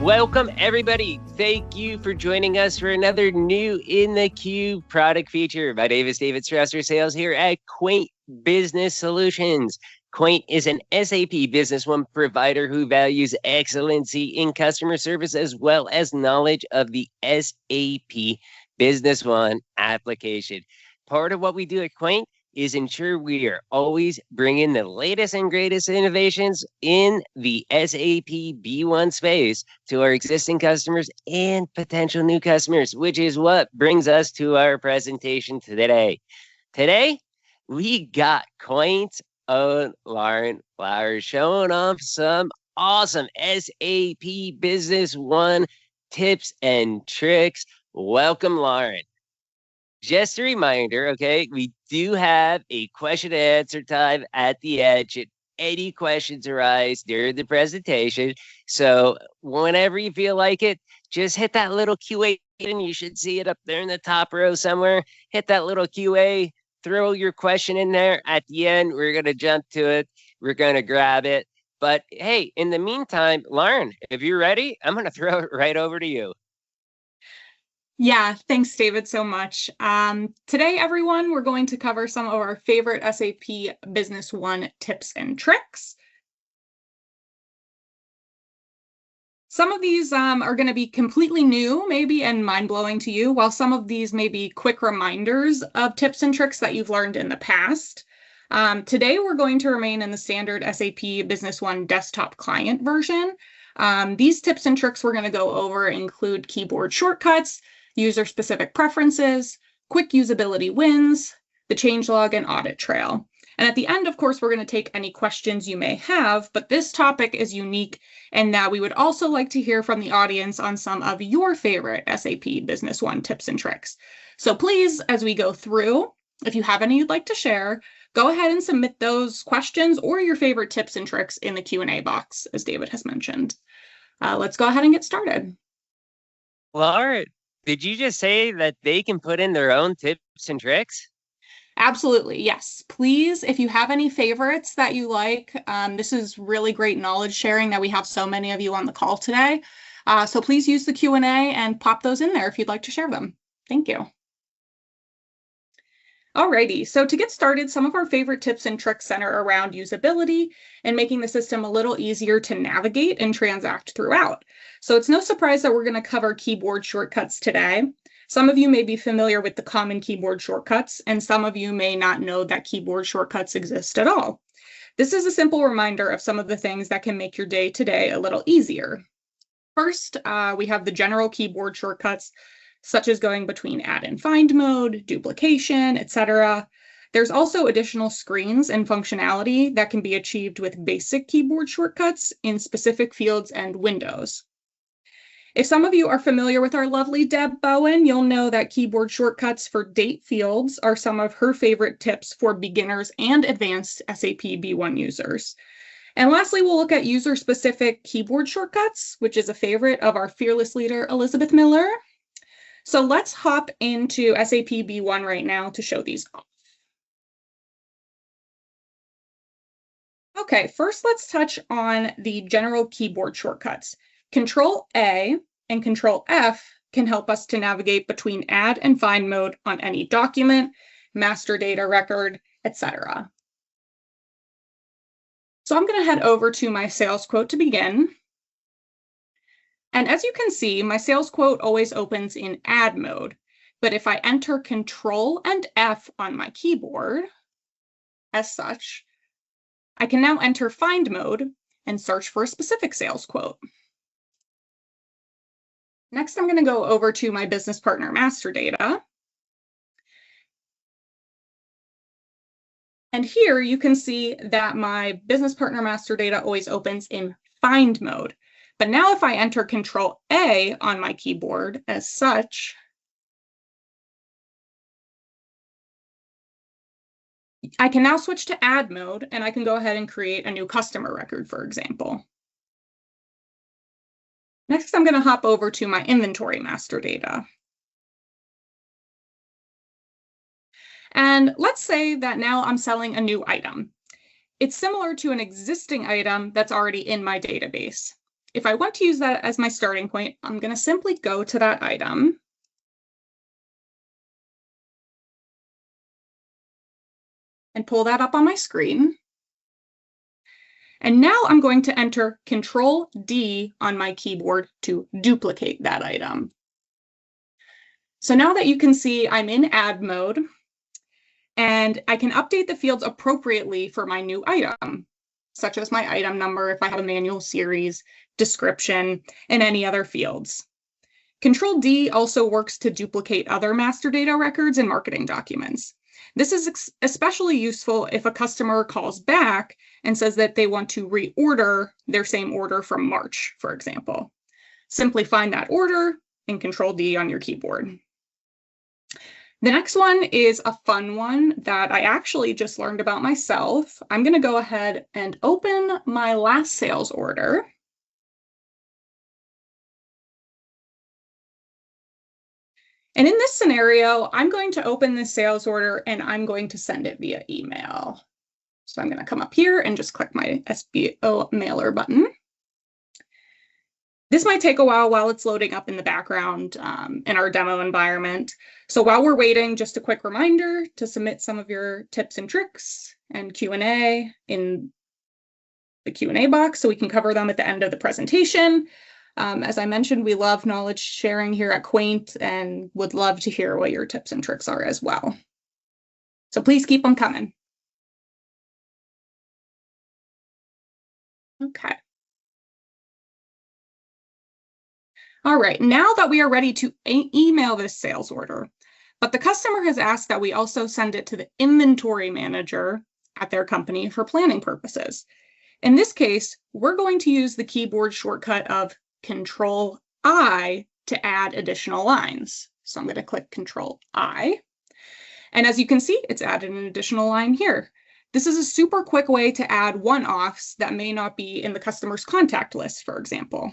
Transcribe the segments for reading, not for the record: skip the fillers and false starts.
Welcome, everybody. Thank you for joining us for another new In the Queue product feature. My name is David Strasser, sales here at Quaint Business Solutions. Quaint is an SAP Business One provider who values excellency in customer service as well as knowledge of the SAP Business One application. Part of what we do at Quaint is ensure we are always bringing the latest and greatest innovations in the SAP B1 space to our existing customers and potential new customers, which is what brings us to our presentation today. Today, we got Quaint's own Lauren Flowers showing off some awesome SAP Business One tips and tricks. Welcome, Lauren. Just a reminder, okay, we do have a question and answer time at the end. Should any questions arise during the presentation. So whenever you feel like it, just hit that little QA button. You should see it up there in the top row somewhere. Hit that little QA, throw your question in there. At the end, we're going to jump to it. We're going to grab it. But hey, in the meantime, Lauren, if you're ready, I'm going to throw it right over to you. Yeah, thanks, David, so much. Today, everyone, we're going to cover some of our favorite SAP Business One tips and tricks. Some of these are going to be completely new, maybe, and mind-blowing to you, while some of these may be quick reminders of tips and tricks that you've learned in the past. Today, we're going to remain in the standard SAP Business One desktop client version. These tips and tricks we're going to go over include keyboard shortcuts, user-specific preferences, quick usability wins, the changelog, and audit trail. And at the end, of course, we're going to take any questions you may have, but this topic is unique in that we would also like to hear from the audience on some of your favorite SAP Business One tips and tricks. So please, as we go through, if you have any you'd like to share, go ahead and submit those questions or your favorite tips and tricks in the Q&A box, as David has mentioned. Let's go ahead and get started. Lauren, did you just say that they can put in their own tips and tricks? Absolutely, yes. Please, if you have any favorites that you like, this is really great knowledge sharing that we have so many of you on the call today. So please use the Q&A and pop those in there if you'd like to share them. Thank you. Alrighty, so to get started, some of our favorite tips and tricks center around usability and making the system a little easier to navigate and transact throughout. So it's no surprise that we're going to cover keyboard shortcuts today. Some of you may be familiar with the common keyboard shortcuts, and some of you may not know that keyboard shortcuts exist at all. This is a simple reminder of some of the things that can make your day-to-day a little easier. First, we have the general keyboard shortcuts, such as going between add and find mode, duplication, etc. There's also additional screens and functionality that can be achieved with basic keyboard shortcuts in specific fields and windows. If some of you are familiar with our lovely Deb Bowen, you'll know that keyboard shortcuts for date fields are some of her favorite tips for beginners and advanced SAP B1 users. And lastly, we'll look at user-specific keyboard shortcuts, which is a favorite of our fearless leader, Elizabeth Miller. So let's hop into SAP B1 right now to show these off. Okay, first let's touch on the general keyboard shortcuts. Control-A and Control-F can help us to navigate between add and find mode on any document, master data record, etc. So I'm going to head over to my sales quote to begin. And as you can see, my sales quote always opens in add mode. But if I enter Control and F on my keyboard, as such, I can now enter find mode and search for a specific sales quote. Next, I'm going to go over to my business partner master data. And here you can see that my business partner master data always opens in find mode. But now if I enter Control-A on my keyboard as such, I can now switch to add mode and I can go ahead and create a new customer record, for example. Next, I'm going to hop over to my inventory master data. And let's say that now I'm selling a new item. It's similar to an existing item that's already in my database. If I want to use that as my starting point, I'm going to simply go to that item. And pull that up on my screen. And now I'm going to enter Control D on my keyboard to duplicate that item. So now that you can see I'm in add mode, and I can update the fields appropriately for my new item, such as my item number if I have a manual series, description, and any other fields. Control D also works to duplicate other master data records and marketing documents. This is especially useful if a customer calls back and says that they want to reorder their same order from March, for example. Simply find that order and Control D on your keyboard. The next one is a fun one that I actually just learned about myself. I'm going to go ahead and open my last sales order. And in this scenario, I'm going to open this sales order and I'm going to send it via email. So I'm going to come up here and just click my SBO mailer button. This might take a while it's loading up in the background in our demo environment. So while we're waiting, just a quick reminder to submit some of your tips and tricks and Q&A in the Q&A box so we can cover them at the end of the presentation. As I mentioned, we love knowledge sharing here at Quaint and would love to hear what your tips and tricks are as well. So please keep them coming. Okay. All right, now that we are ready to email this sales order, but the customer has asked that we also send it to the inventory manager at their company for planning purposes. In this case, we're going to use the keyboard shortcut of Control I to add additional lines. So I'm going to click Control I. And as you can see, it's added an additional line here. This is a super quick way to add one-offs that may not be in the customer's contact list, for example.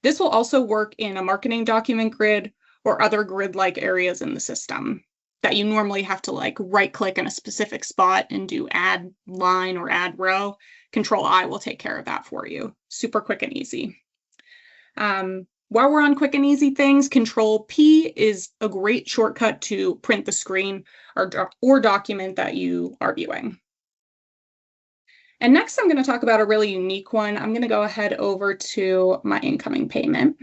This will also work in a marketing document grid or other grid-like areas in the system that you normally have to like right-click in a specific spot and do add line or add row. Control I will take care of that for you. Super quick and easy. While we're on quick and easy things, Control P is a great shortcut to print the screen or document that you are viewing. And next, I'm going to talk about a really unique one. I'm going to go ahead over to my incoming payment.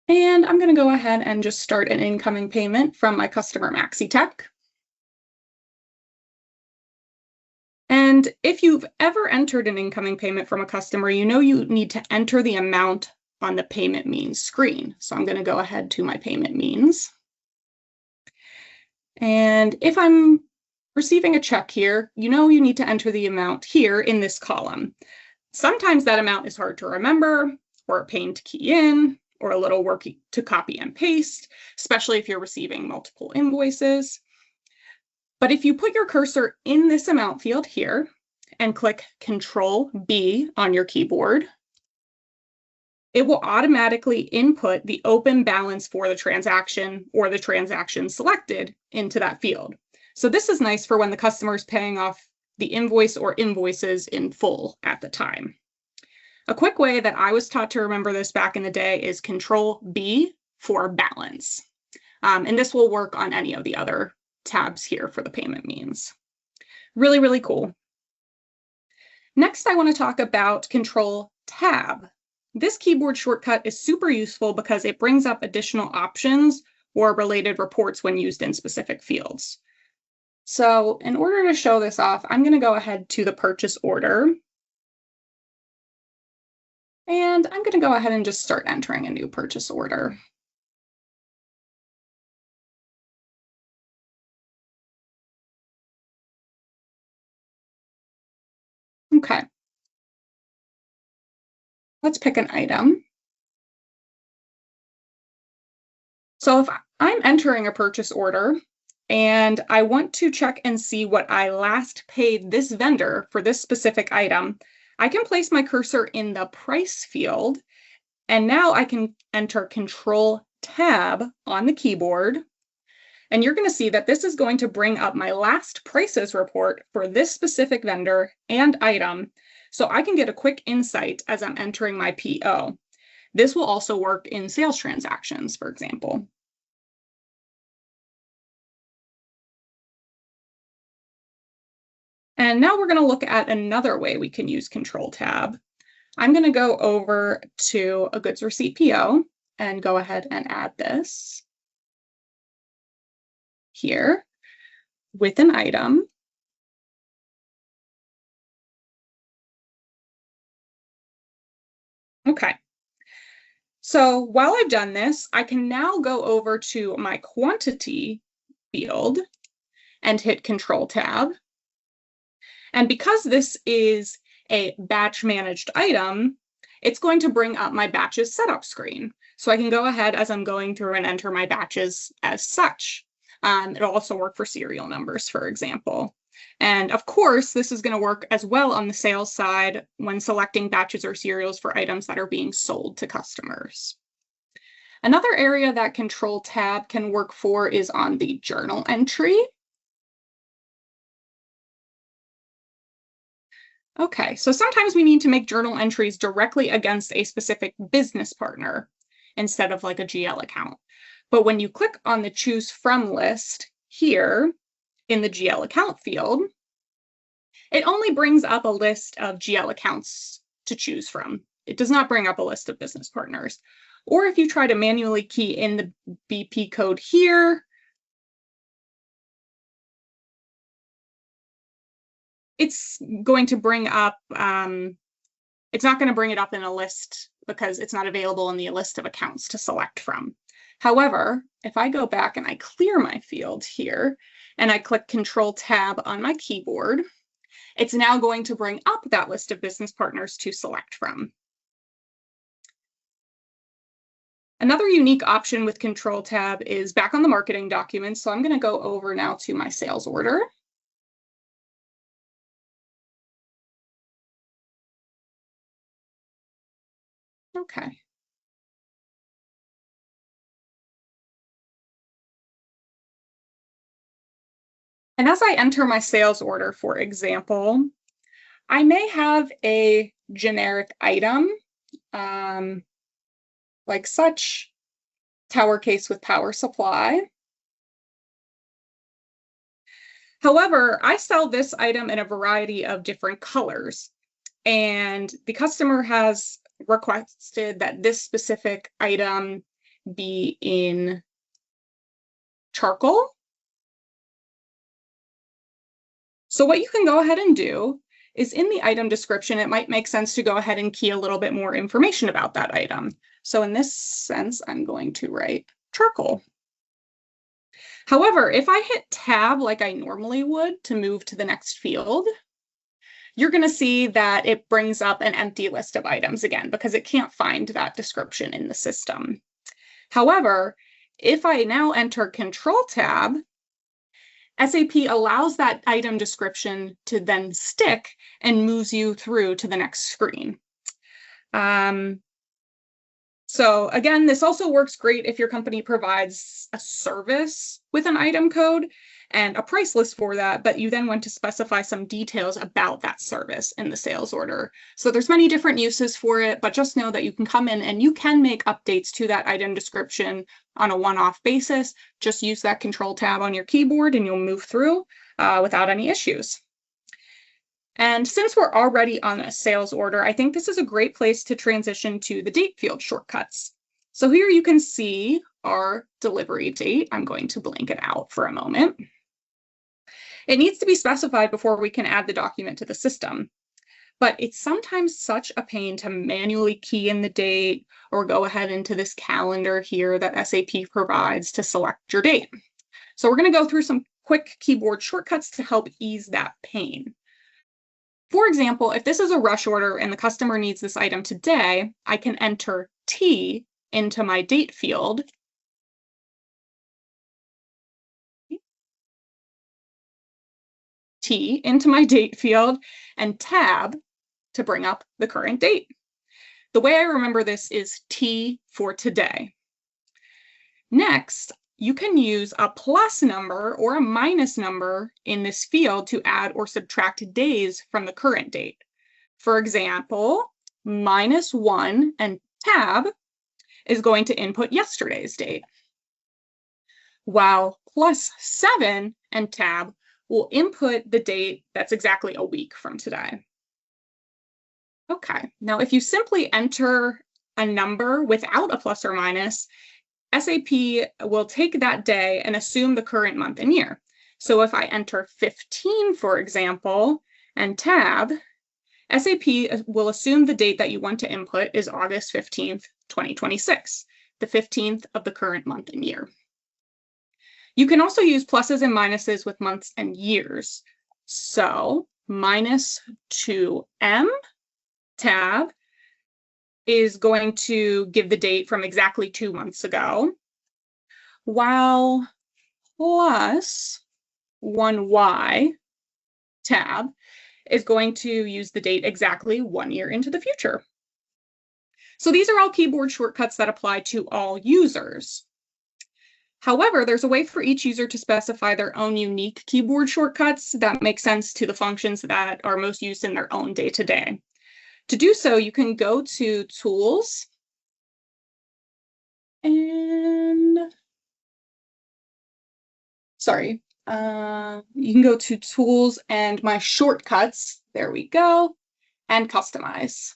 And I'm going to go ahead and just start an incoming payment from my customer MaxiTech. And if you've ever entered an incoming payment from a customer, you know you need to enter the amount on the payment means screen. So I'm going to go ahead to my payment means. And if I'm receiving a check here, you know you need to enter the amount here in this column. Sometimes that amount is hard to remember, or a pain to key in, or a little work to copy and paste, especially if you're receiving multiple invoices. But if you put your cursor in this amount field here and click Control B on your keyboard, it will automatically input the open balance for the transaction or the transaction selected into that field. So this is nice for when the customer is paying off the invoice or invoices in full at the time. A quick way that I was taught to remember this back in the day is Control B for balance. And this will work on any of the other tabs here for the payment means. Really, really cool. Next, I want to talk about Control Tab. This keyboard shortcut is super useful because it brings up additional options or related reports when used in specific fields. So in order to show this off, I'm going to go ahead to the purchase order. And I'm going to go ahead and just start entering a new purchase order. Okay. Let's pick an item. So if I'm entering a purchase order and I want to check and see what I last paid this vendor for this specific item, I can place my cursor in the price field, and now I can enter Control Tab on the keyboard, And you're going to see that this is going to bring up my last prices report for this specific vendor and item, so I can get a quick insight as I'm entering my PO. This will also work in sales transactions, for example. And now we're going to look at another way we can use Control Tab. I'm going to go over to a goods receipt PO and go ahead and add this here with an item. Okay. So while I've done this, I can now go over to my quantity field and hit Control Tab. And because this is a batch managed item, it's going to bring up my batches setup screen. So I can go ahead as I'm going through and enter my batches as such. It'll also work for serial numbers, for example. And of course, this is going to work as well on the sales side when selecting batches or serials for items that are being sold to customers. Another area that Control Tab can work for is on the journal entry. Okay, so sometimes we need to make journal entries directly against a specific business partner instead of like a GL account. But when you click on the Choose From list here in the GL account field, it only brings up a list of GL accounts to choose from. It does not bring up a list of business partners. Or if you try to manually key in the BP code here, it's going to bring up, it's not going to bring it up in a list because it's not available in the list of accounts to select from. However, if I go back and I clear my field here and I click Control Tab on my keyboard, it's now going to bring up that list of business partners to select from. Another unique option with Control Tab is back on the marketing documents. So I'm going to go over now to my sales order. Okay. And as I enter my sales order, for example, I may have a generic item like such, tower case with power supply. However, I sell this item in a variety of different colors, and the customer has requested that this specific item be in charcoal. So what you can go ahead and do is in the item description, it might make sense to go ahead and key a little bit more information about that item. So in this sense, I'm going to write charcoal. However, if I hit Tab like I normally would to move to the next field, you're going to see that it brings up an empty list of items again because it can't find that description in the system. However, if I now enter Control Tab, SAP allows that item description to then stick and moves you through to the next screen. So again, this also works great if your company provides a service with an item code and a price list for that, but you then want to specify some details about that service in the sales order. So there's many different uses for it, but just know that you can come in and you can make updates to that item description on a one-off basis. Just use that Control Tab on your keyboard and you'll move through without any issues. And since we're already on a sales order, I think this is a great place to transition to the date field shortcuts. So here you can see our delivery date. I'm going to blank it out for a moment. It needs to be specified before we can add the document to the system. But it's sometimes such a pain to manually key in the date or go ahead into this calendar here that SAP provides to select your date. So we're going to go through some quick keyboard shortcuts to help ease that pain. For example, if this is a rush order and the customer needs this item today, I can enter T into my date field. T into my date field and Tab to bring up the current date. The way I remember this is T for today. Next, you can use a plus number or a minus number in this field to add or subtract days from the current date. For example, -1 and tab is going to input yesterday's date, while +7 and tab will input the date that's exactly a week from today. Okay, now if you simply enter a number without a plus or minus, SAP will take that day and assume the current month and year. So if I enter 15, for example, and tab, SAP will assume the date that you want to input is August 15th, 2026, the 15th of the current month and year. You can also use pluses and minuses with months and years. So -2M tab is going to give the date from exactly 2 months ago, while +1Y tab is going to use the date exactly 1 year into the future. So these are all keyboard shortcuts that apply to all users. However, there's a way for each user to specify their own unique keyboard shortcuts that make sense to the functions that are most used in their own day-to-day. To do so, you can go to Tools and you can go to Tools and My Shortcuts, there we go, and Customize.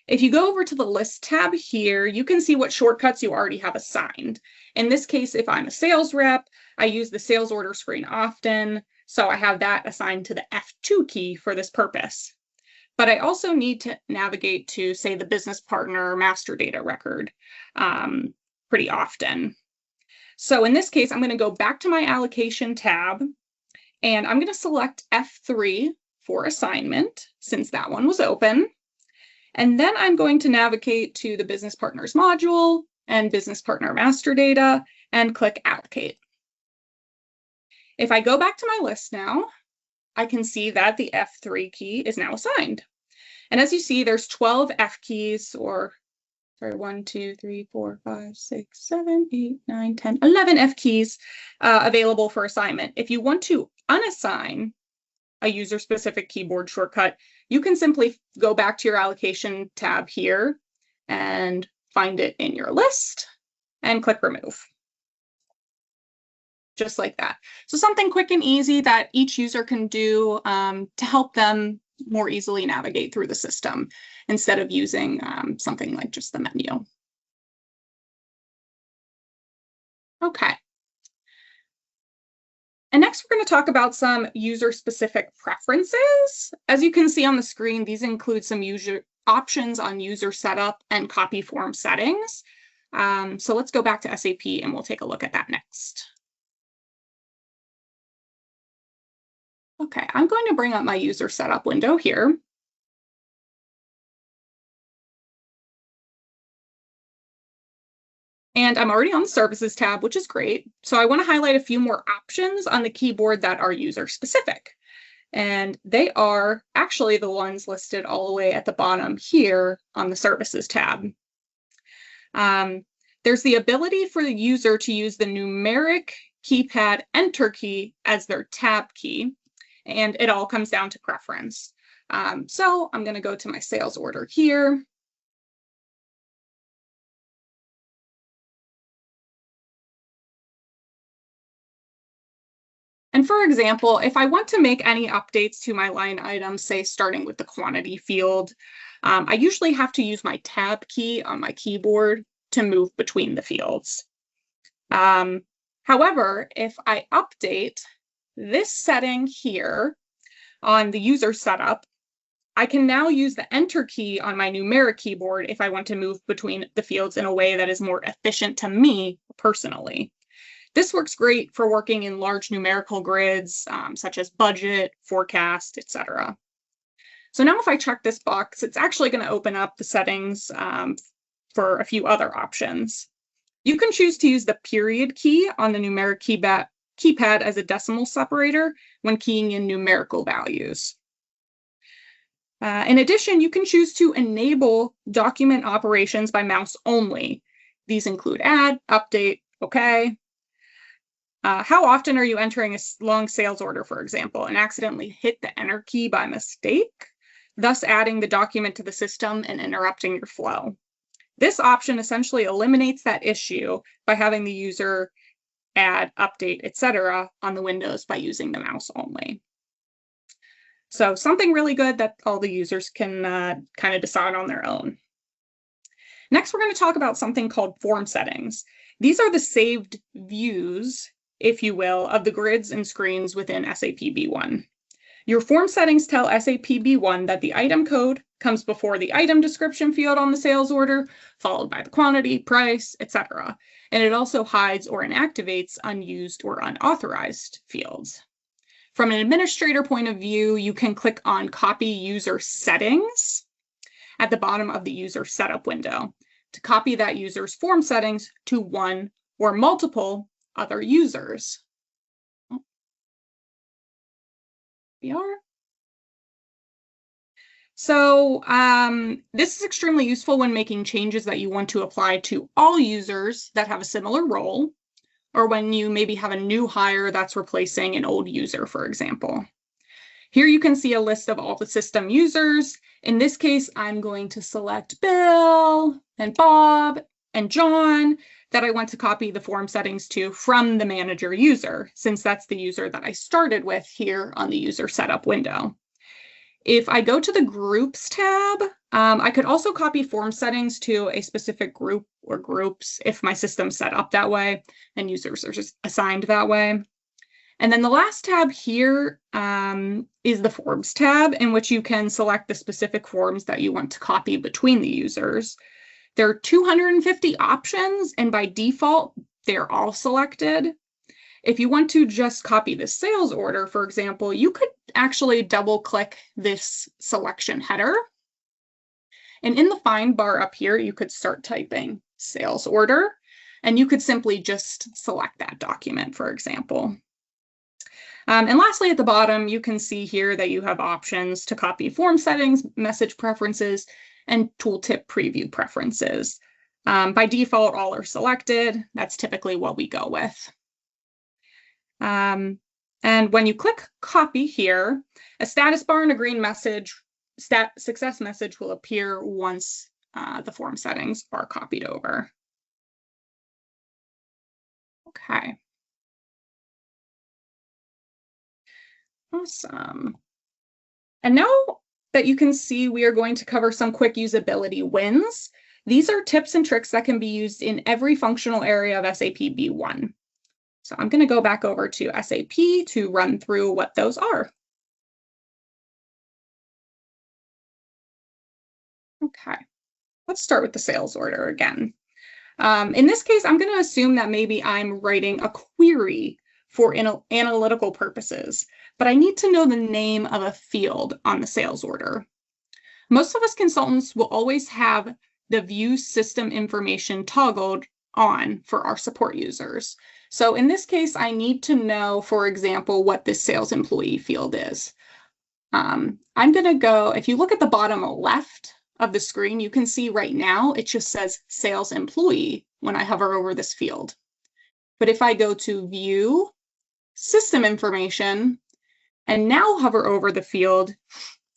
If you go over to the List tab here, you can see what shortcuts you already have assigned. In this case, if I'm a sales rep, I use the sales order screen often, so I have that assigned to the F2 key for this purpose. But I also need to navigate to, say, the business partner master data record pretty often. So in this case, I'm going to go back to my allocation tab, and I'm going to select F3 for assignment, since that one was open. And then I'm going to navigate to the business partners module and business partner master data and click allocate. If I go back to my list now, I can see that the F3 key is now assigned. And as you see, there's 12 F keys, or 1, 2, 3, 4, 5, 6, 7, 8, 9, 10, 11 F keys available for assignment. If you want to unassign a user-specific keyboard shortcut, you can simply go back to your allocation tab here and find it in your list and click remove. Just like that. So something quick and easy that each user can do to help them more easily navigate through the system instead of using something like just the menu. Okay. And next, we're going to talk about some user-specific preferences. As you can see on the screen, these include some user options on user setup and copy form settings. So let's go back to SAP and we'll take a look at that next. Okay, I'm going to bring up my user setup window here. And I'm already on the Services tab, which is great. So I want to highlight a few more options on the keyboard that are user-specific. And they are actually the ones listed all the way at the bottom here on the Services tab. There's the ability for the user to use the numeric keypad Enter key as their tab key, and it all comes down to preference. So I'm going to go to my sales order here. And for example, if I want to make any updates to my line items, say starting with the quantity field, I usually have to use my tab key on my keyboard to move between the fields. However, if I update this setting here on the user setup, I can now use the Enter key on my numeric keyboard if I want to move between the fields in a way that is more efficient to me personally. This works great for working in large numerical grids, such as budget, forecast, etc. So now if I check this box, it's actually going to open up the settings for a few other options. You can choose to use the period key on the numeric keypad as a decimal separator when keying in numerical values. In addition, you can choose to enable document operations by mouse only. These include add, update, Okay. How often are you entering a long sales order, for example, and accidentally hit the enter key by mistake, thus adding the document to the system and interrupting your flow? This option essentially eliminates that issue by having the user add, update, etc. on the windows by using the mouse only. So something really good that all the users can kind of decide on their own. Next, we're going to talk about something called form settings. These are the saved views, if you will, of the grids and screens within SAP B1. Your form settings tell SAP B1 that the item code comes before the item description field on the sales order, followed by the quantity, price, etc. And it also hides or inactivates unused or unauthorized fields. From an administrator point of view, you can click on Copy User Settings at the bottom of the user setup window to copy that user's form settings to one or multiple other users. We are. So this is extremely useful when making changes that you want to apply to all users that have a similar role, or when you maybe have a new hire that's replacing an old user, for example. Here you can see a list of all the system users. In this case, I'm going to select Bill and Bob and John that I want to copy the form settings to from the manager user, since that's the user that I started with here on the user setup window. If I go to the Groups tab, I could also copy form settings to a specific group or groups if my system's set up that way and users are just assigned that way. And then the last tab here is the Forms tab, in which you can select the specific forms that you want to copy between the users. There are 250 options, and by default, they're all selected. If you want to just copy the sales order, for example, you could actually double-click this selection header. And in the find bar up here, you could start typing sales order, and you could simply just select that document, for example. And lastly, at the bottom, you can see here that you have options to copy form settings, message preferences, and tooltip preview preferences. By default, all are selected. That's typically what we go with. And when you click copy here, a status bar and a green message, success message will appear once the form settings are copied over. Okay. Awesome. And now that you can see, we are going to cover some quick usability wins. These are tips and tricks that can be used in every functional area of SAP B1. So I'm going to go back over to SAP to run through what those are. Okay, let's start with the sales order again. In this case, I'm going to assume that maybe I'm writing a query for analytical purposes, but I need to know the name of a field on the sales order. Most of us consultants will always have the view system information toggled on for our support users. So in this case, I need to know, for example, what this sales employee field is. I'm going to go, if you look at the bottom left of the screen, you can see right now it just says sales employee when I hover over this field. But if I go to view system information and now hover over the field,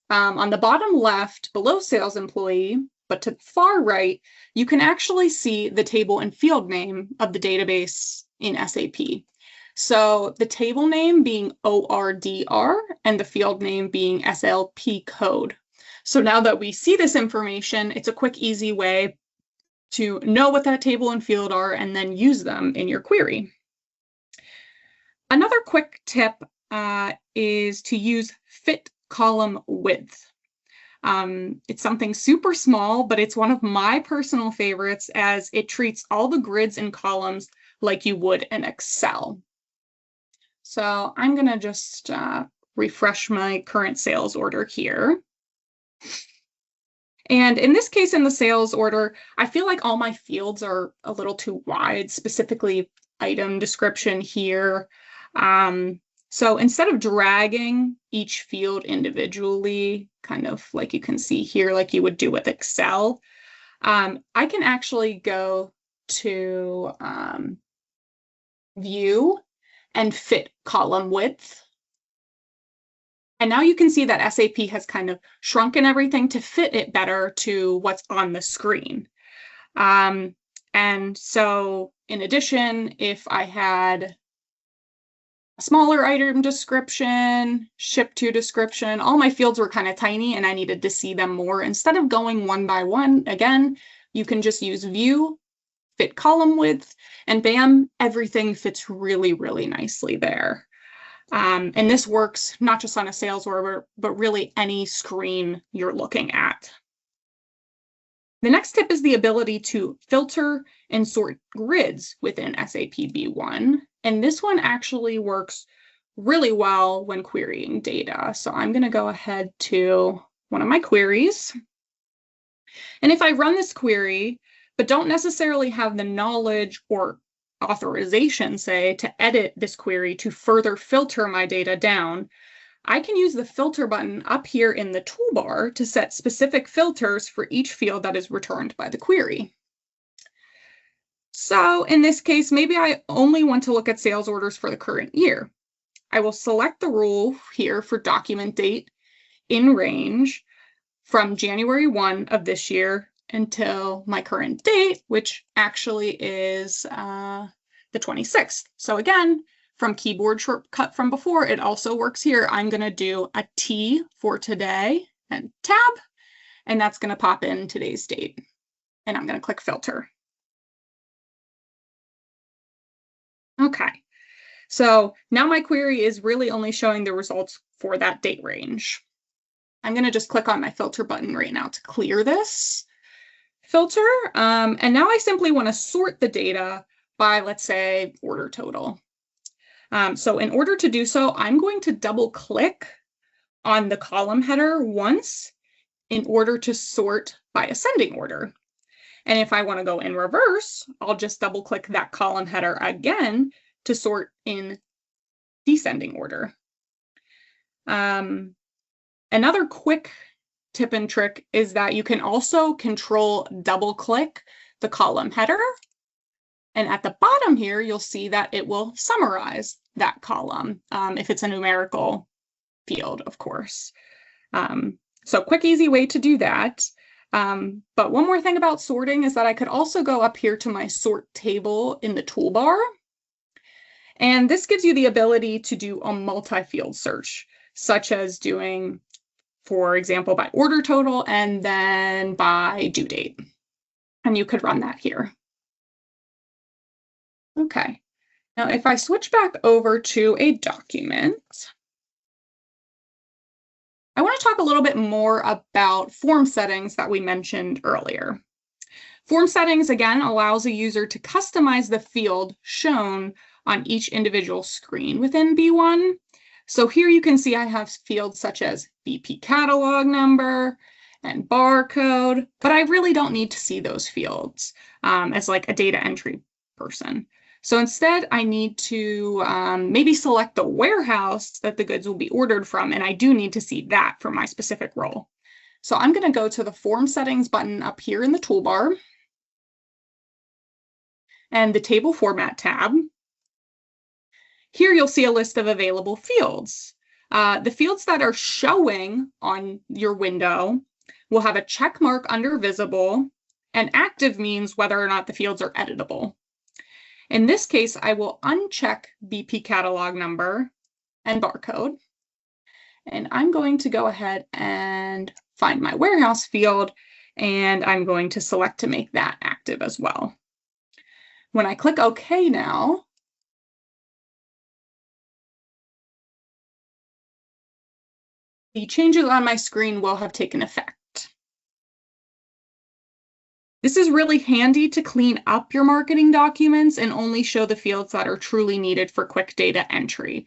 on the bottom left below sales employee, but to the far right, you can actually see the table and field name of the database in SAP. So the table name being ORDR and the field name being SLP code. So now that we see this information, it's a quick, easy way to know what that table and field are and then use them in your query. Another quick tip is to use fit column width. It's something super small, but it's one of my personal favorites as it treats all the grids and columns like you would in Excel. So I'm going to just refresh my current sales order here. And in this case, in the sales order, I feel like all my fields are a little too wide, specifically item description here. So instead of dragging each field individually, kind of like you can see here, like you would do with Excel, I can actually go to view, and fit column width. And now you can see that SAP has kind of shrunken everything to fit it better to what's on the screen. And so in addition, if I had a smaller item description, ship to description, all my fields were kind of tiny and I needed to see them more. Instead of going one by one, again, you can just use view, fit column width, and bam, everything fits really, really nicely there. And this works not just on a sales order, but really any screen you're looking at. The next tip is the ability to filter and sort grids within SAP B1. And this one actually works really well when querying data. So I'm going to go ahead to one of my queries. And if I run this query, but don't necessarily have the knowledge or authorization, say, to edit this query to further filter my data down, I can use the filter button up here in the toolbar to set specific filters for each field that is returned by the query. So in this case, maybe I only want to look at sales orders for the current year. I will select the rule here for document date in range from January 1 of this year until my current date, which actually is the 26th. So again, from keyboard shortcut from before, it also works here. I'm going to do a T for today and tab, and that's going to pop in today's date. And I'm going to click filter. Okay, so now my query is really only showing the results for that date range. I'm going to just click on my filter button right now to clear this filter. And now I simply want to sort the data by, let's say, order total. So in order to do so, I'm going to double click on the column header once in order to sort by ascending order. And if I want to go in reverse, I'll just double click that column header again to sort in descending order. Another quick tip and trick is that you can also control double click the column header. And at the bottom here, you'll see that it will summarize that column if it's a numerical field, of course. So quick, easy way to do that. But one more thing about sorting is that I could also go up here to my sort table in the toolbar. And this gives you the ability to do a multi-field search, such as doing, for example, by order total and then by due date. And you could run that here. Okay, now if I switch back over to a document, I want to talk a little bit more about form settings that we mentioned earlier. Form settings, again, allows a user to customize the field shown on each individual screen within B1. So here you can see I have fields such as BP catalog number and barcode, but I really don't need to see those fields as like a data entry person. So instead, I need to maybe select the warehouse that the goods will be ordered from, and I do need to see that for my specific role. So I'm going to go to the Form Settings button up here in the toolbar and the Table Format tab. Here you'll see a list of available fields. The fields that are showing on your window will have a check mark under Visible, and active means whether or not the fields are editable. In this case, I will uncheck BP catalog number and barcode. And I'm going to go ahead and find my warehouse field, and I'm going to select to make that active as well. When I click OK now, the changes on my screen will have taken effect. This is really handy to clean up your marketing documents and only show the fields that are truly needed for quick data entry.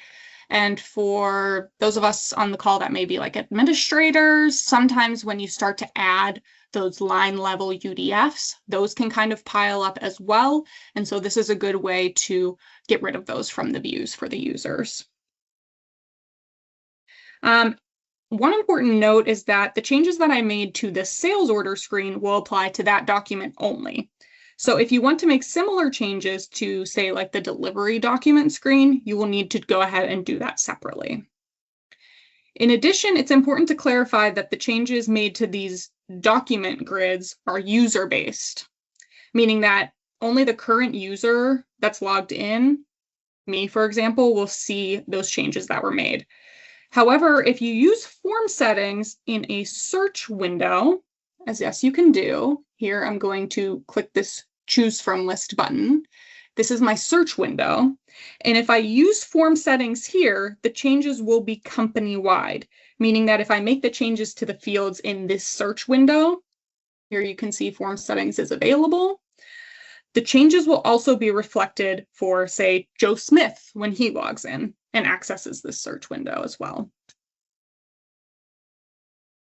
And for those of us on the call that may be like administrators, sometimes when you start to add those line level UDFs, those can kind of pile up as well. And so this is a good way to get rid of those from the views for the users. One important note is that the changes that I made to the sales order screen will apply to that document only. So if you want to make similar changes to, say, like the delivery document screen, you will need to go ahead and do that separately. In addition, it's important to clarify that the changes made to these document grids are user-based, meaning that only the current user that's logged in, me, for example, will see those changes that were made. However, if you use form settings in a search window, as yes, you can do, here I'm going to click this Choose From List button. This is my search window. And if I use form settings here, the changes will be company-wide, meaning that if I make the changes to the fields in this search window, here you can see form settings is available. The changes will also be reflected for, say, Joe Smith when he logs in and accesses this search window as well.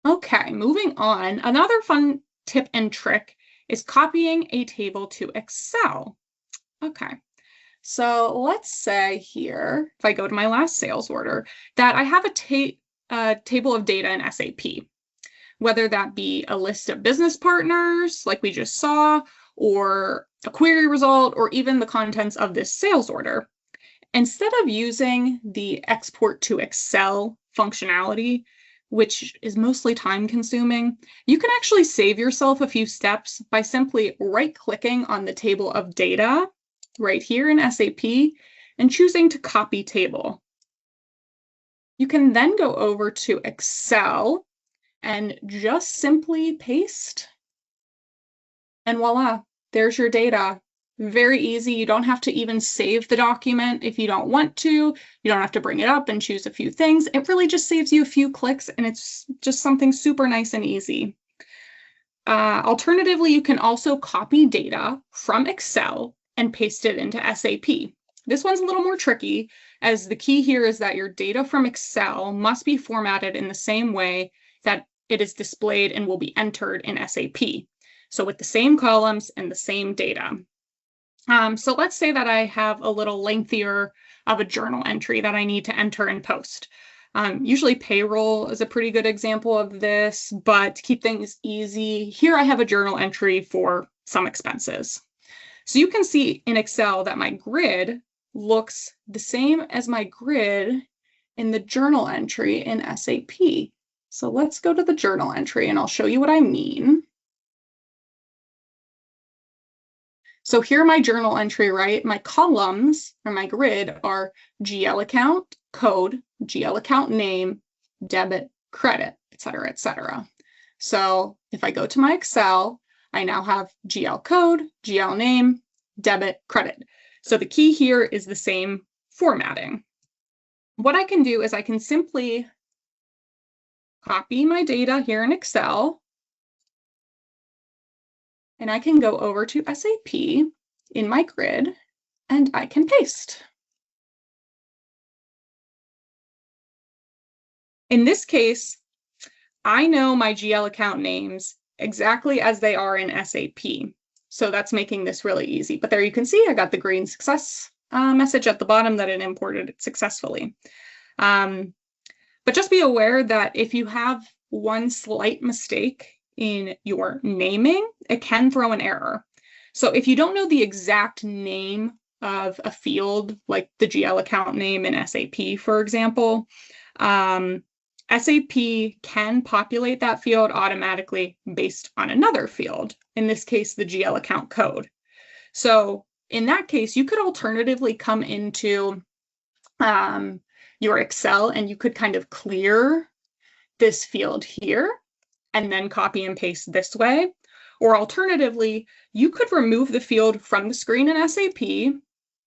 Okay, moving on. Another fun tip and trick is copying a table to Excel. Okay, so let's say here, if I go to my last sales order, that I have a table of data in SAP, whether that be a list of business partners, like we just saw, or a query result, or even the contents of this sales order. Instead of using the export to Excel functionality, which is mostly time consuming, you can actually save yourself a few steps by simply right-clicking on the table of data right here in SAP and choosing to copy table. You can then go over to Excel and just simply paste, and voila, there's your data. Very easy. You don't have to even save the document if you don't want to. You don't have to bring it up and choose a few things. It really just saves you a few clicks, and it's just something super nice and easy. Alternatively, you can also copy data from Excel and paste it into SAP. This one's a little more tricky, as the key here is that your data from Excel must be formatted in the same way that it is displayed and will be entered in SAP. So with the same columns and the same data. So let's say that I have a little lengthier of a journal entry that I need to enter and post. Usually payroll is a pretty good example of this, but to keep things easy, here I have a journal entry for some expenses. So you can see in Excel that my grid looks the same as my grid in the journal entry in SAP. So let's go to the journal entry and I'll show you what I mean. So here my journal entry, right? My columns or my grid are GL account, code, GL account name, debit, credit, et cetera, et cetera. So if I go to my Excel, I now have GL code, GL name, debit, credit. So the key here is the same formatting. What I can do is I can simply copy my data here in Excel, and I can go over to SAP in my grid and I can paste. In this case, I know my GL account names exactly as they are in SAP. So that's making this really easy. But there you can see I got the green success message at the bottom that it imported it successfully. But just be aware that if you have one slight mistake in your naming, it can throw an error. So if you don't know the exact name of a field, like the GL account name in SAP, for example, SAP can populate that field automatically based on another field, in this case, the GL account code. So in that case, you could alternatively come into your Excel and you could kind of clear this field here and then copy and paste this way. Or alternatively, you could remove the field from the screen in SAP,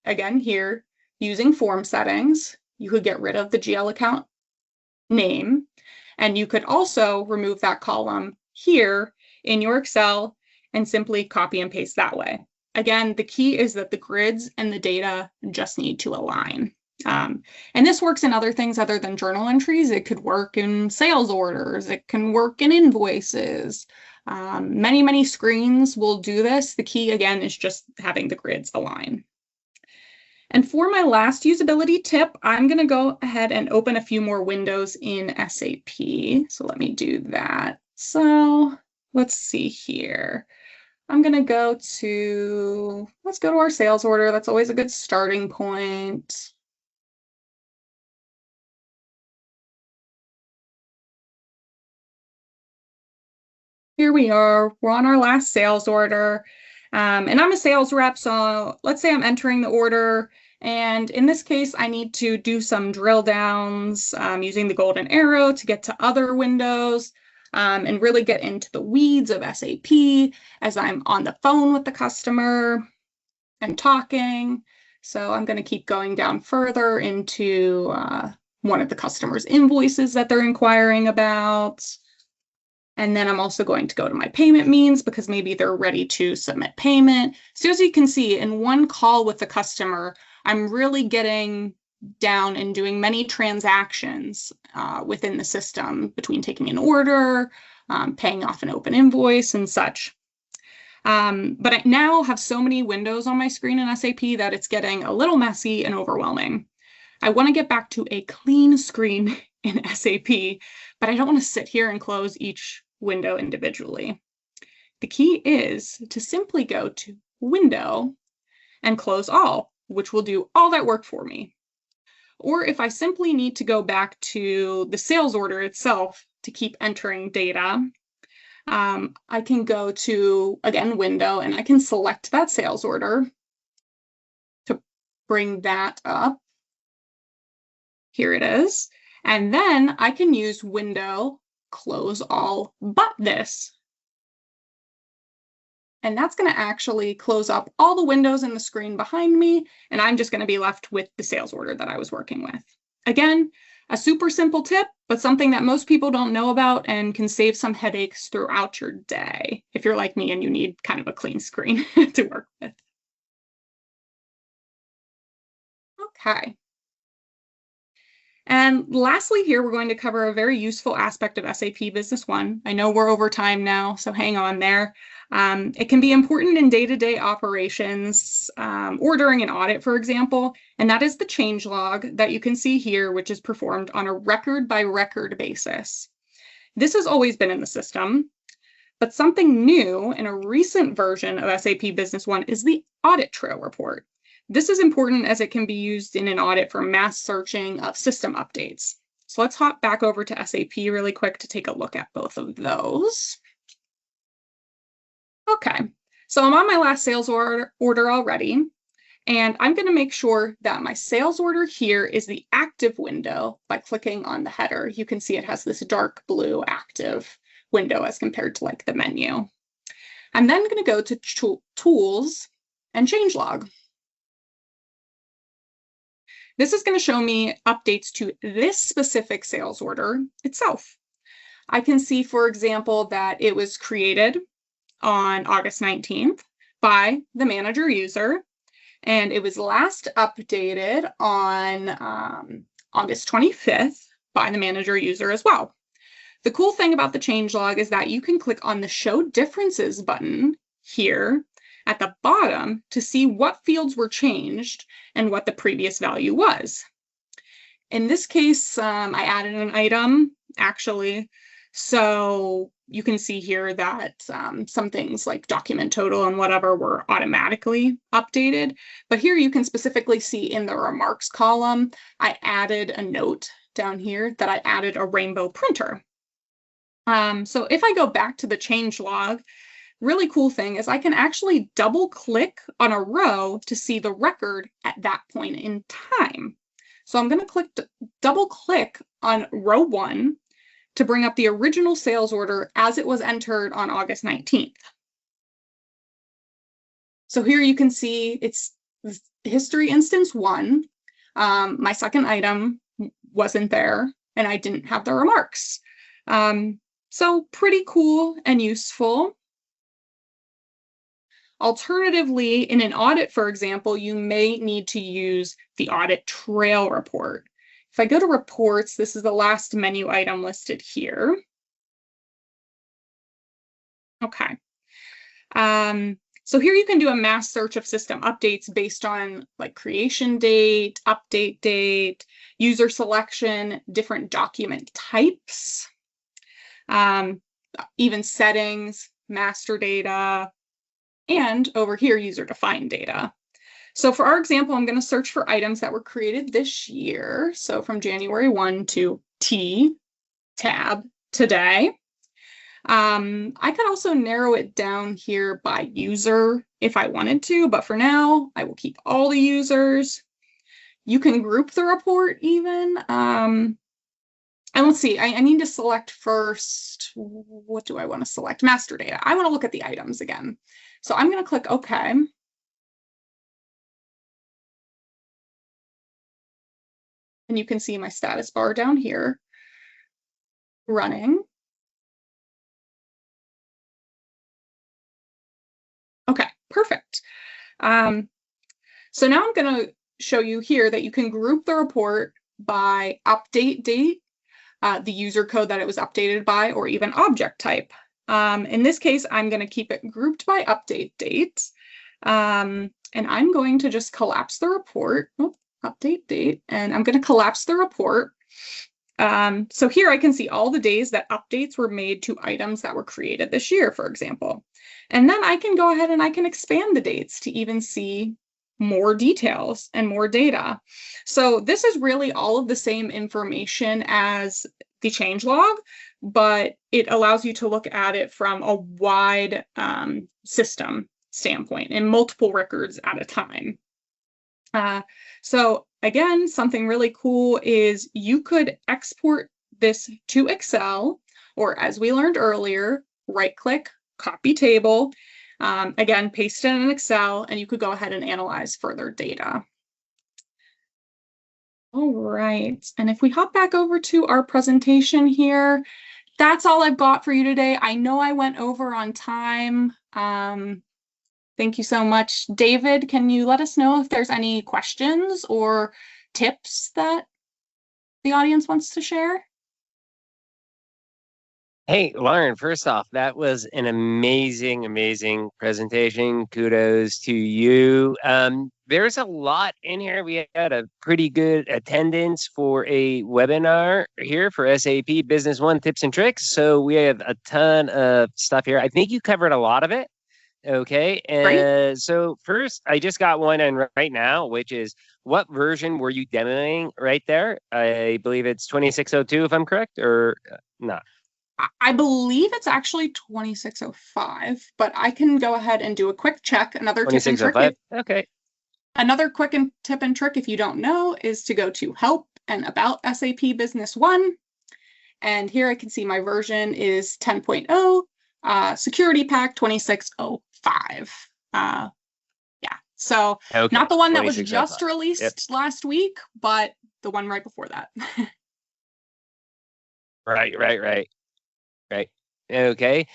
again here, using form settings. You could get rid of the GL account name, and you could also remove that column here in your Excel and simply copy and paste that way. Again, the key is that the grids and the data just need to align. And this works in other things other than journal entries. It could work in sales orders. It can work in invoices. Many screens will do this. The key, again, is just having the grids align. And for my last usability tip, I'm going to go ahead and open a few more windows in SAP. So let me do that. So let's see here. I'm going to let's go to our sales order. That's always a good starting point. Here we are, we're on our last sales order. And I'm a sales rep, so let's say I'm entering the order. And in this case, I need to do some drill downs using the golden arrow to get to other windows and really get into the weeds of SAP as I'm on the phone with the customer and talking. So I'm going to keep going down further into one of the customer's invoices that they're inquiring about. And then I'm also going to go to my payment means because maybe they're ready to submit payment. So as you can see, in one call with the customer, I'm really getting down and doing many transactions within the system between taking an order, paying off an open invoice and such. But I now have so many windows on my screen in SAP that it's getting a little messy and overwhelming. I want to get back to a clean screen in SAP, but I don't want to sit here and close each window individually. The key is to simply go to Window and close all, which will do all that work for me. Or if I simply need to go back to the sales order itself to keep entering data, I can go to, again, Window, and I can select that sales order to bring that up. Here it is. And then I can use Window, close all but this. And that's going to actually close up all the windows in the screen behind me, and I'm just going to be left with the sales order that I was working with. Again, a super simple tip, but something that most people don't know about and can save some headaches throughout your day if you're like me and you need kind of a clean screen to work with. Okay. And lastly here, we're going to cover a very useful aspect of SAP Business One. I know we're over time now, so hang on there. It can be important in day-to-day operations or during an audit, for example, and that is the change log that you can see here, which is performed on a record-by-record basis. This has always been in the system, but something new in a recent version of SAP Business One is the audit trail report. This is important as it can be used in an audit for mass searching of system updates. So let's hop back over to SAP really quick to take a look at both of those. Okay, so I'm on my last sales order already, and I'm going to make sure that my sales order here is the active window by clicking on the header. You can see it has this dark blue active window as compared to like the menu. I'm then going to go to Tools and Changelog. This is going to show me updates to this specific sales order itself. I can see, for example, that it was created on August 19th by the manager user, and it was last updated on August 25th by the manager user as well. The cool thing about the changelog is that you can click on the Show Differences button here at the bottom to see what fields were changed and what the previous value was. In this case, I added an item, actually, so you can see here that some things like document total and whatever were automatically updated. But here you can specifically see in the remarks column, I added a note down here that I added a rainbow printer. So if I go back to the changelog, really cool thing is I can actually double click on a row to see the record at that point in time. So I'm going to double click on row 1 to bring up the original sales order as it was entered on August 19th. So here you can see it's history instance 1. My second item wasn't there and I didn't have the remarks. So pretty cool and useful. Alternatively, in an audit, for example, you may need to use the audit trail report. If I go to reports, this is the last menu item listed here. Okay. So here you can do a mass search of system updates based on like creation date, update date, user selection, different document types, even settings, master data, and over here, user-defined data. So for our example, I'm going to search for items that were created this year. So from January 1 to T, tab, today. I could also narrow it down here by user if I wanted to, but for now, I will keep all the users. You can group the report even. And let's see, I need to select first. What do I want to select? Master data. I want to look at the items again. So I'm going to click OK. And you can see my status bar down here running. Okay, perfect. So now I'm going to show you here that you can group the report by update date, the user code that it was updated by, or even object type. In this case, I'm going to keep it grouped by update date. And I'm going to just collapse the report. Update date, and I'm going to collapse the report. So here I can see all the days that updates were made to items that were created this year, for example. And then I can go ahead and I can expand the dates to even see more details and more data. So this is really all of the same information as the changelog, but it allows you to look at it from a wide system standpoint and multiple records at a time. So again, something really cool is you could export this to Excel, or as we learned earlier, right-click, copy table, again, paste it in Excel, and you could go ahead and analyze further data. All right, and if we hop back over to our presentation here, that's all I've got for you today. I know I went over on time. Thank you so much. David, can you let us know if there's any questions or tips that the audience wants to share? Hey, Lauren, first off, that was an amazing presentation. Kudos to you. There's a lot in here. We had a pretty good attendance for a webinar here for SAP Business One Tips and Tricks. So we have a ton of stuff here. I think you covered a lot of it. Okay. So first, I just got one in right now, which is what version were you demoing right there? I believe it's 2602, if I'm correct, or not. I believe it's actually 2605, but I can go ahead and do a quick check. Another tip and trick. Okay. Another quick tip and trick, if you don't know, is to go to Help and About SAP Business One. And here I can see my version is 10.0, Security Pack 2605. Yeah, so not the one that was just released last week, but the one right before that. Right. Okay.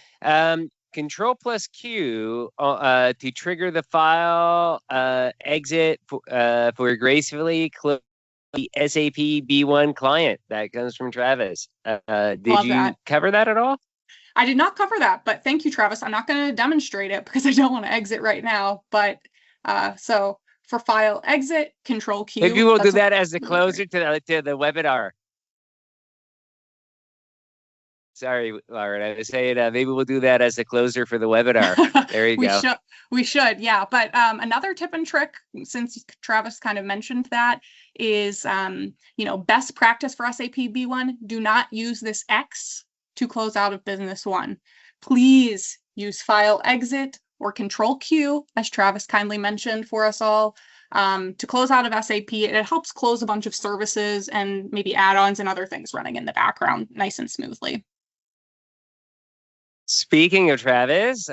Control plus Q to trigger the file exit for gracefully close the SAP B1 client. That comes from Travis. Did you cover that at all? I did not cover that, but thank you, Travis. I'm not going to demonstrate it because I don't want to exit right now. But so for file exit, Control Q. Maybe we'll do that as the closer to the webinar. Sorry, Lauren. I was saying maybe we'll do that as a closer for the webinar. There you go. We should, yeah. But another tip and trick, since Travis kind of mentioned that, is best practice for SAP B1. Do not use this X to close out of Business One. Please use File Exit or Control Q, as Travis kindly mentioned for us all, to close out of SAP. It helps close a bunch of services and maybe add-ons and other things running in the background nice and smoothly. Speaking of Travis,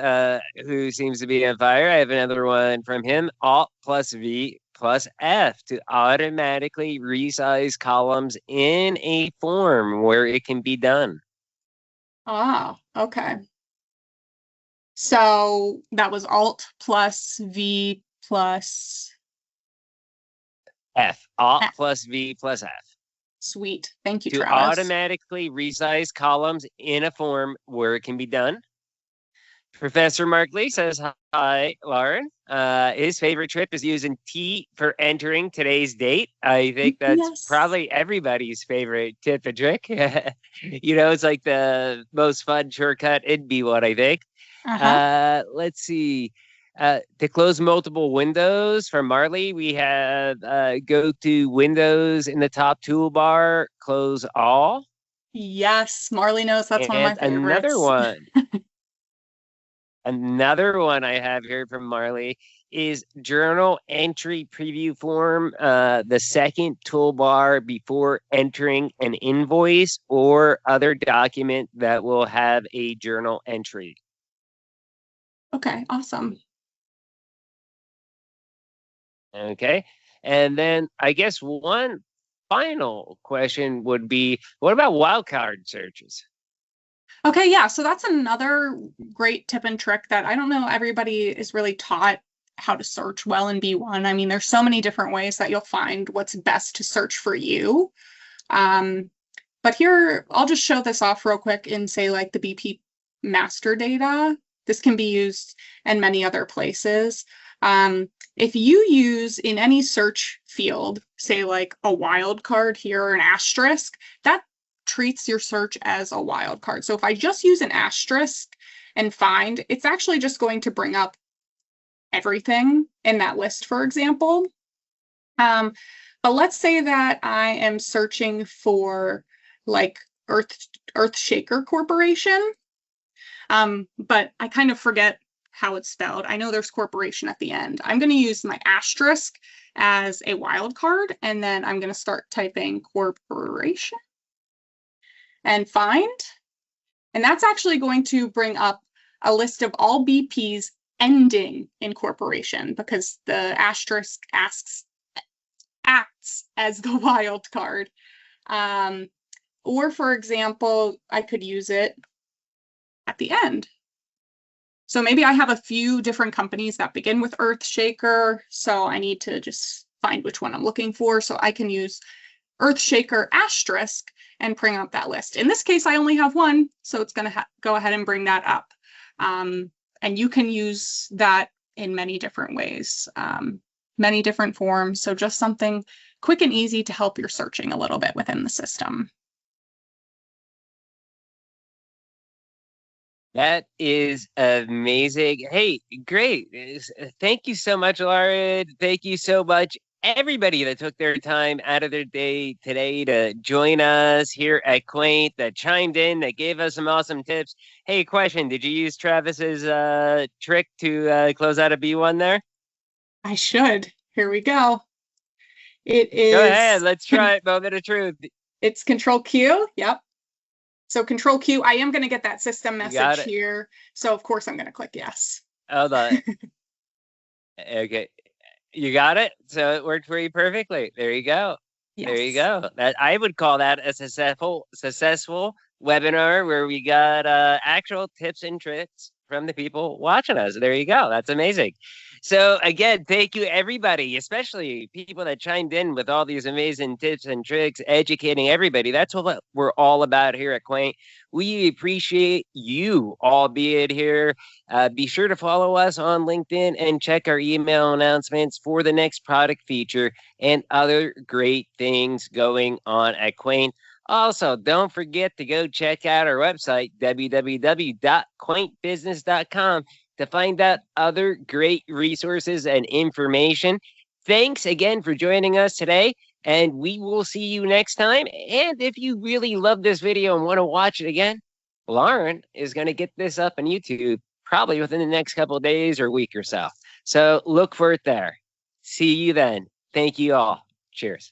who seems to be on fire, I have another one from him. Alt plus V plus F to automatically resize columns in a form where it can be done. Ah, okay. So that was Alt plus V plus F. Alt plus V plus F. Sweet. Thank you, to Travis. Automatically resize columns in a form where it can be done. Professor Mark Lee says, hi, Lauren. His favorite trick is using T for entering today's date. I think that's probably everybody's favorite tip and trick. It's like the most fun shortcut in B1, I think. Let's see. To close multiple windows from Marley, we have go to Windows in the top toolbar, close all. Yes, Marley knows that's one of my And favorites. another one I have here from Marley is journal entry preview form, the second toolbar before entering an invoice or other document that will have a journal entry. Okay, awesome. Okay. And then I guess one final question would be, what about wildcard searches? Okay, yeah, so that's another great tip and trick that I don't know everybody is really taught how to search well in B1. I mean, there's so many different ways that you'll find what's best to search for you. But here, I'll just show this off real quick in, say, like the BP master data. This can be used in many other places. If you use in any search field, say like a wildcard here or an asterisk, that treats your search as a wildcard. So if I just use an asterisk and find, it's actually just going to bring up everything in that list, for example. But let's say that I am searching for like Earthshaker Corporation, but I kind of forget how it's spelled. I know there's corporation at the end. I'm going to use my asterisk as a wildcard, and then I'm going to start typing corporation and find. And that's actually going to bring up a list of all BPs ending in corporation, because the asterisk acts as the wildcard. Or for example, I could use it at the end. So maybe I have a few different companies that begin with Earthshaker, so I need to just find which one I'm looking for. So I can use Earthshaker asterisk and bring up that list. In this case, I only have one, so it's going to go ahead and bring that up. And you can use that in many different ways, many different forms. So just something quick and easy to help your searching a little bit within the system. That is amazing. Hey, great. Thank you so much, Lauren. Thank you so much, everybody that took their time out of their day today to join us here at Quaint, that chimed in, that gave us some awesome tips. Hey, question. Did you use Travis's trick to close out a B1 there? I should. Here we go. It is. Go ahead. Let's try it. Moment of truth. It's Control Q. Yep. So Control Q, I am going to get that system message here. So of course I'm going to click yes. Hold on. Okay. You got it? So it worked for you perfectly. There you go. Yes. There you go. That I would call that a successful webinar where we got actual tips and tricks from the people watching us. There you go. That's amazing. So again, thank you everybody, especially people that chimed in with all these amazing tips and tricks, educating everybody. That's what we're all about here at Quaint. We appreciate you all being here. Be sure to follow us on LinkedIn and check our email announcements for the next product feature and other great things going on at Quaint. Also, don't forget to go check out our website, www.quaintbusiness.com, to find out other great resources and information. Thanks again for joining us today, and we will see you next time. And if you really love this video and want to watch it again, Lauren is going to get this up on YouTube probably within the next couple of days or week or so. So look for it there. See you then. Thank you all. Cheers.